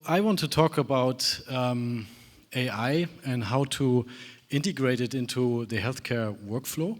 I want to talk about AI and how to integrate it into the healthcare workflow.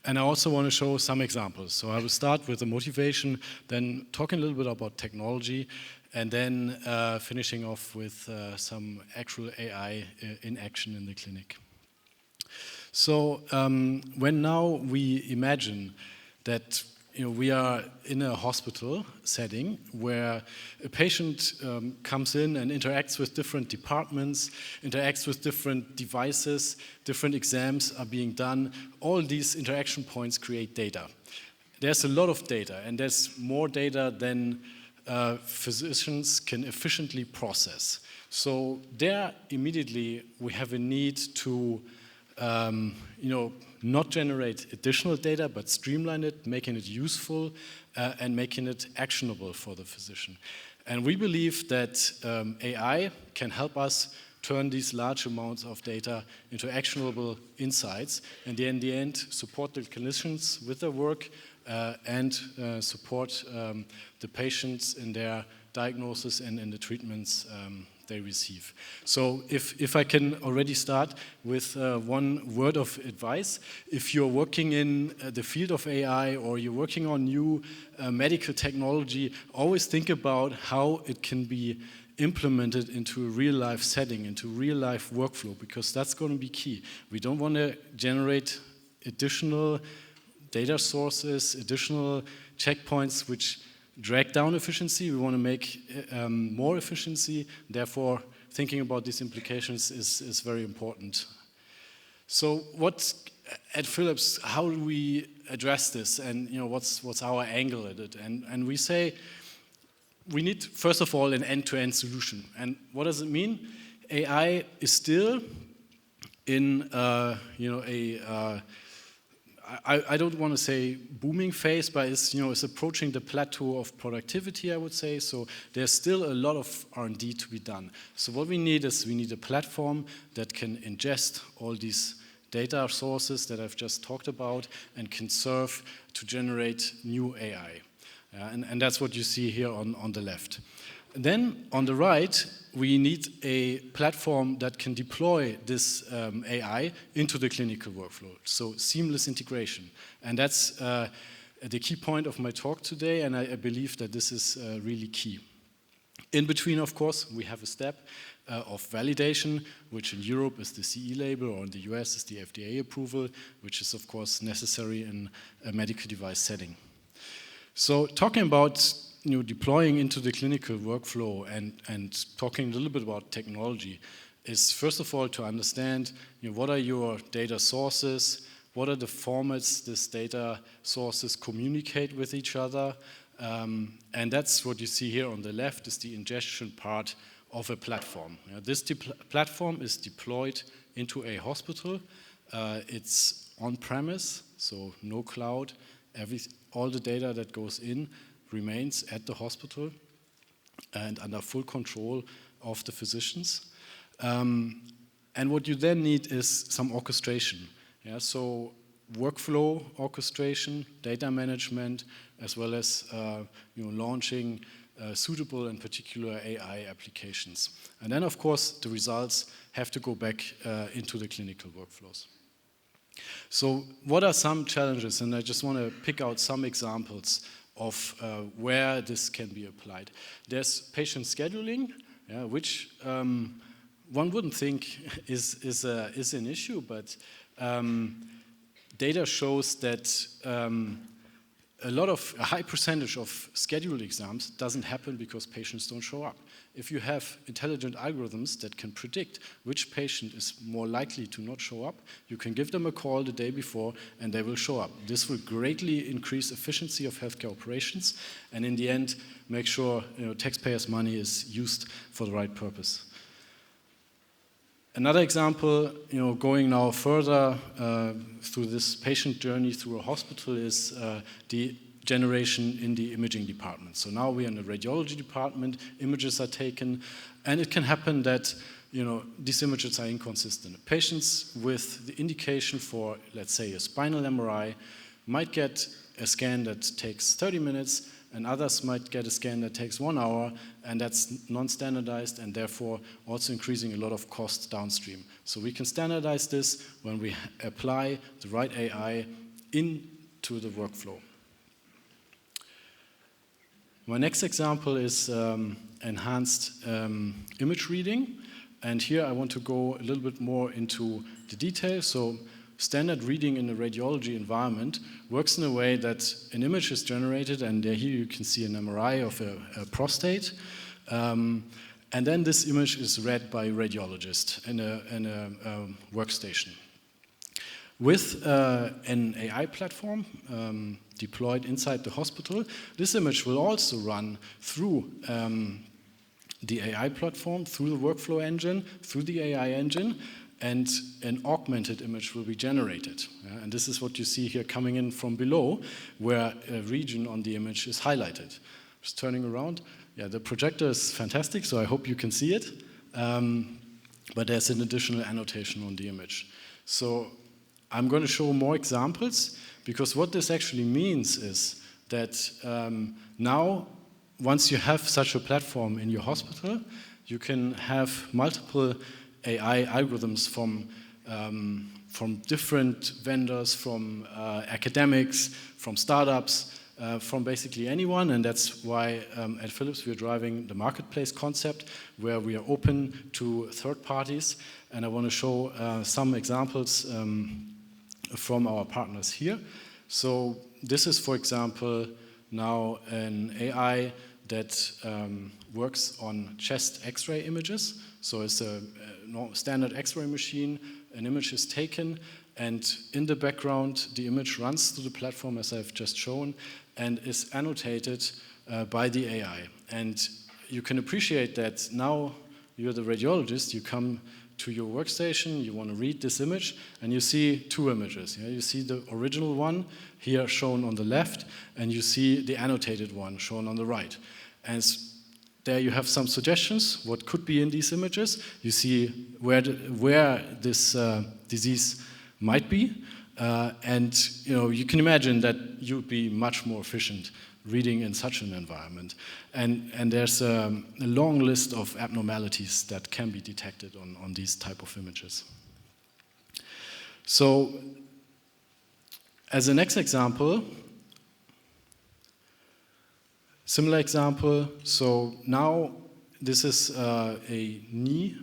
And I also want to show some examples. So I will start with the motivation, then talking a little bit about technology, and then finishing off with some actual AI in action in the clinic. So when now we imagine that we are in a hospital setting where a patient comes in and interacts with different departments, interacts with different devices, different exams are being done. All these interaction points create data. There's a lot of data, and there's more data than physicians can efficiently process. So there immediately we have a need to not generate additional data, but streamline it, making it useful and making it actionable for the physician. And we believe that AI can help us turn these large amounts of data into actionable insights, and in the end support the clinicians with their work and support the patients in their diagnosis and in the treatments they receive. So if I can already start with one word of advice, if you're working in the field of AI or you're working on new medical technology, always think about how it can be implemented into a real-life setting, into real-life workflow, because that's going to be key. We don't want to generate additional data sources, additional checkpoints which drag down efficiency. We want to make more efficiency. Therefore, thinking about these implications is very important. So at Philips, how do we address this, and what's our angle at it? And we say we need, first of all, an end-to-end solution. And what does it mean? AI is still in I don't want to say booming phase, but it's approaching the plateau of productivity, I would say. So there's still a lot of R&D to be done. So what we need is a platform that can ingest all these data sources that I've just talked about and can serve to generate new AI. And that's what you see here on the left. Then on the right, we need a platform that can deploy this AI into the clinical workflow, so seamless integration. And that's the key point of my talk today, and I believe that this is really key. In between, of course, we have a step of validation, which in Europe is the CE label, or in the US is the FDA approval, which is, of course, necessary in a medical device setting. So talking about deploying into the clinical workflow and talking a little bit about technology is, first of all, to understand what are your data sources, what are the formats these data sources communicate with each other, and that's what you see here on the left is the ingestion part of a platform. This platform is deployed into a hospital. It's on-premise, so no cloud. All the data that goes in remains at the hospital and under full control of the physicians. And what you then need is some orchestration. So workflow orchestration, data management, as well as launching suitable and particular AI applications. And then, of course, the results have to go back into the clinical workflows. So what are some challenges? And I just want to pick out some examples of where this can be applied. There's patient scheduling, which one wouldn't think is an issue, but data shows that a high percentage of scheduled exams doesn't happen because patients don't show up. If you have intelligent algorithms that can predict which patient is more likely to not show up, you can give them a call the day before and they will show up. This will greatly increase efficiency of healthcare operations and in the end make sure taxpayers' money is used for the right purpose. Another example, going now further through this patient journey through a hospital is the generation in the imaging department. So now we're in the radiology department, images are taken, and it can happen that these images are inconsistent. Patients with the indication for, let's say, a spinal MRI might get a scan that takes 30 minutes, and others might get a scan that takes 1 hour, and that's non-standardized and therefore also increasing a lot of costs downstream. So we can standardize this when we apply the right AI into the workflow. My next example is enhanced image reading. And here I want to go a little bit more into the details. So standard reading in a radiology environment works in a way that an image is generated, and here you can see an MRI of a prostate. And then this image is read by a radiologist in a workstation. With an AI platform deployed inside the hospital, this image will also run through the AI platform, through the workflow engine, through the AI engine, and an augmented image will be generated. And this is what you see here coming in from below, where a region on the image is highlighted. Just turning around. Yeah, the projector is fantastic, so I hope you can see it. But there's an additional annotation on the image. So I'm going to show more examples, because what this actually means is that now, once you have such a platform in your hospital, you can have multiple AI algorithms from different vendors, from academics, from startups, from basically anyone. And that's why at Philips we're driving the marketplace concept, where we are open to third parties. And I want to show some examples from our partners here. So this is, for example, now an AI that works on chest X-ray images. So it's a standard X-ray machine. An image is taken, and in the background, the image runs through the platform, as I've just shown, and is annotated by the AI. And you can appreciate that now you're the radiologist, you come to your workstation, you want to read this image, and you see two images. You see the original one here shown on the left, and you see the annotated one shown on the right. And there you have some suggestions, what could be in these images. You see where this disease might be. And you can imagine that you'd be much more efficient reading in such an environment. And there's a long list of abnormalities that can be detected on these type of images. So as a next example, similar example, so now this is a knee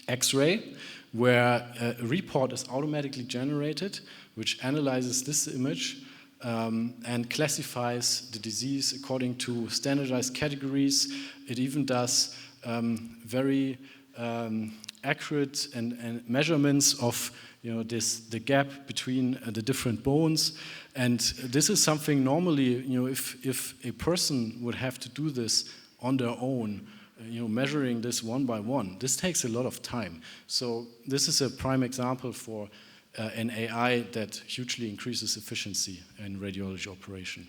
X-ray where a report is automatically generated, which analyzes this image and classifies the disease according to standardized categories. It even does very accurate and measurements of the gap between the different bones. And this is something normally, if a person would have to do this on their own, measuring this one by one, this takes a lot of time. So this is a prime example for an AI that hugely increases efficiency in radiology operation.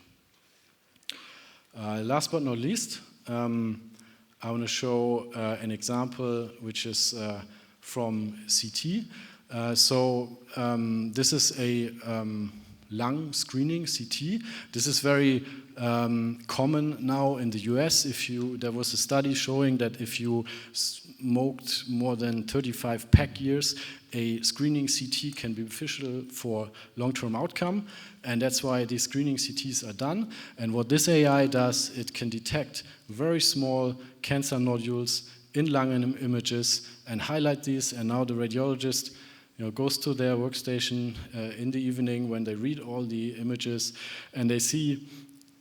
Last but not least, I want to show an example which is from CT. This is a lung screening CT. This is very common now in the US. There was a study showing that if you smoked more than 35 pack years, a screening CT can be beneficial for long-term outcome, and that's why these screening CTs are done. And what this AI does, it can detect very small cancer nodules in lung images and highlight these, and now the radiologist goes to their workstation in the evening when they read all the images, and they see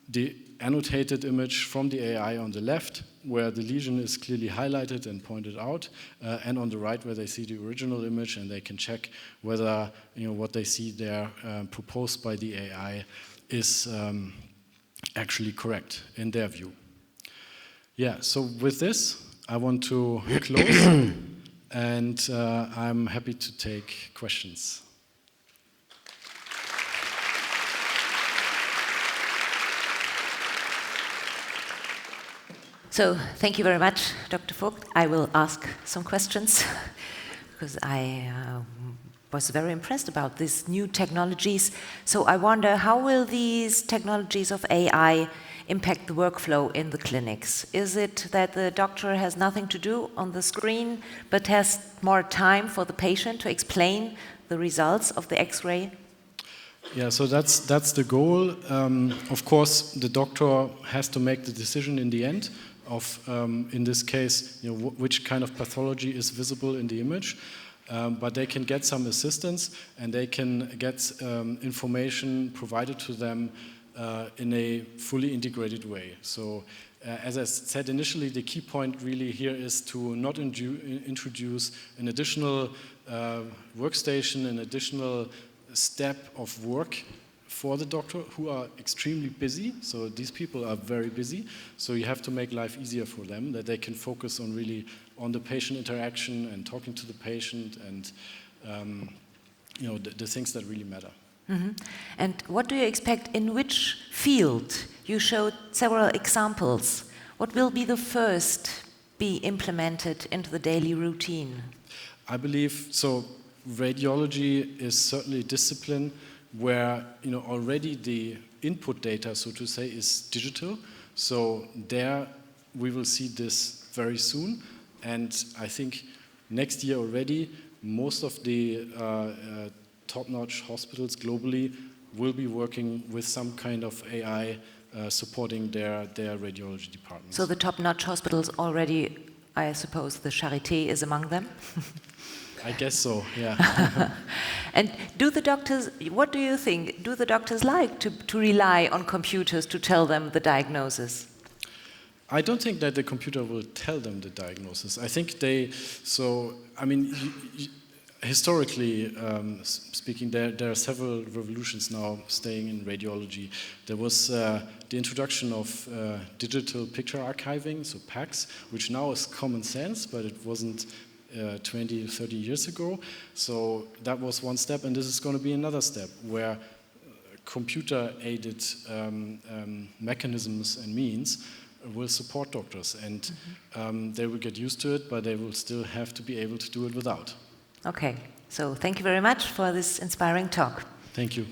the annotated image from the AI on the left, where the lesion is clearly highlighted and pointed out, and on the right where they see the original image, and they can check whether what they see there proposed by the AI is actually correct in their view. Yeah, so with this, I want to close, and I'm happy to take questions. So thank you very much, Dr. Voigt. I will ask some questions because I was very impressed about these new technologies. So I wonder, how will these technologies of AI impact the workflow in the clinics? Is it that the doctor has nothing to do on the screen, but has more time for the patient to explain the results of the X-ray? Yeah, so that's the goal. Of course, the doctor has to make the decision in the end of, in this case, which kind of pathology is visible in the image. But they can get some assistance, and they can get information provided to them in a fully integrated way. So, as I said initially, the key point really here is to not introduce an additional workstation, an additional step of work for the doctor, who are extremely busy. So these people are very busy. So you have to make life easier for them, that they can focus on really on the patient interaction and talking to the patient and the things that really matter. Mm-hmm. And what do you expect in which field? You showed several examples. What will be the first be implemented into the daily routine? I believe so. Radiology is certainly a discipline where already the input data, so to say, is digital. So there we will see this very soon, and I think next year already most of the top-notch hospitals globally will be working with some kind of AI supporting their radiology departments. So the top-notch hospitals already, I suppose the Charité is among them? I guess so, yeah. And what do you think, do the doctors like to rely on computers to tell them the diagnosis? I don't think that the computer will tell them the diagnosis. I think historically speaking, there are several revolutions now staying in radiology. There was the introduction of digital picture archiving, so PACS, which now is common sense, but it wasn't 20, 30 years ago. So that was one step, and this is going to be another step where computer-aided mechanisms and means will support doctors, and they will get used to it, but they will still have to be able to do it without. Okay, so thank you very much for this inspiring talk. Thank you.